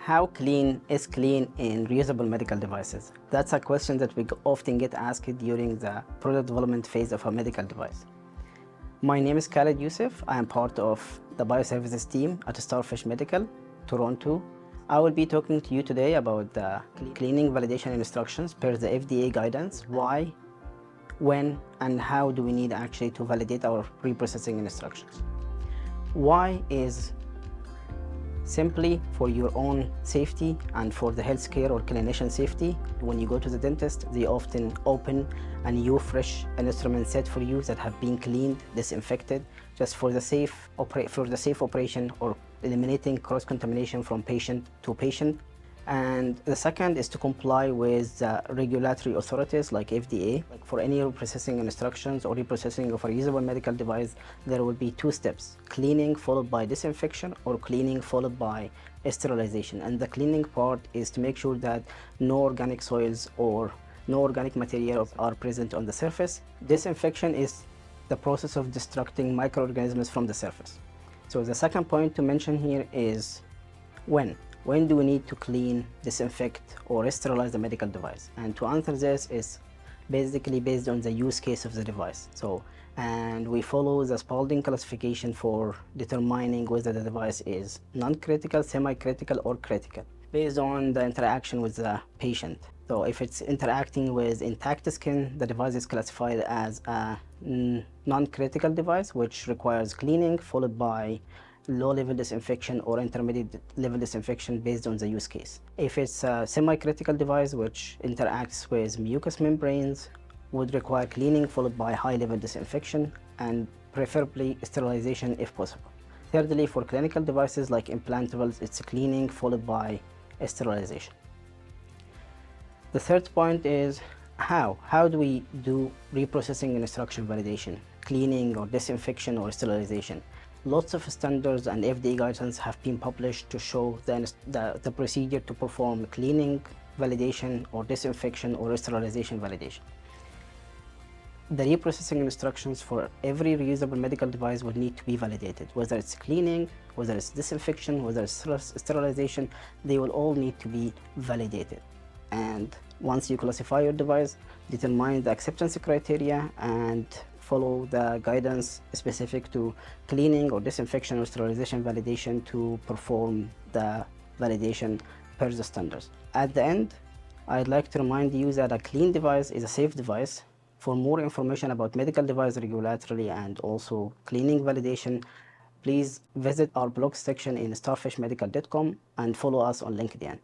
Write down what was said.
How clean is clean in reusable medical devices? That's a question that we often get asked during the product development phase of a medical device. My name is Khaled Youssef. I am part of the bioservices team at StarFish Medical Toronto. I will be talking to you today about the cleaning validation instructions per the FDA guidance. Why, when, and how do we need actually to validate our reprocessing instructions? Why is simply for your own safety and for the healthcare or clinician safety. When you go to the dentist, they often open a new fresh instrument set for you that have been cleaned, disinfected, just for the safe operation or eliminating cross-contamination from patient to patient. And the second is to comply with regulatory authorities like FDA. Like for any reprocessing instructions or reprocessing of a reusable medical device, there will be two steps: cleaning followed by disinfection, or cleaning followed by sterilization. And the cleaning part is to make sure that no organic soils or no organic materials are present on the surface. Disinfection is the process of destructing microorganisms from the surface. So the second point to mention here is when. When do we need to clean, disinfect, or sterilize the medical device? And to answer this is basically based on the use case of the device. And we follow the Spalding classification for determining whether the device is non-critical, semi-critical, or critical, based on the interaction with the patient. So if it's interacting with intact skin, the device is classified as a non-critical device, which requires cleaning followed by low-level disinfection or intermediate-level disinfection based on the use case. If it's a semi-critical device which interacts with mucous membranes, would require cleaning followed by high-level disinfection and preferably sterilization if possible. Thirdly, for clinical devices like implantables, it's cleaning followed by sterilization. The third point is how. How do we do reprocessing instruction validation, cleaning or disinfection or sterilization? Lots of standards and FDA guidance have been published to show the procedure to perform cleaning validation or disinfection or sterilization validation. The reprocessing instructions for every reusable medical device will need to be validated. Whether it's cleaning, whether it's disinfection, whether it's sterilization, they will all need to be validated. And once you classify your device, determine the acceptance criteria and follow the guidance specific to cleaning or disinfection or sterilization validation to perform the validation per the standards. At the end, I'd like to remind you that a clean device is a safe device. For more information about medical device regulatory and also cleaning validation, please visit our blog section in starfishmedical.com and follow us on LinkedIn.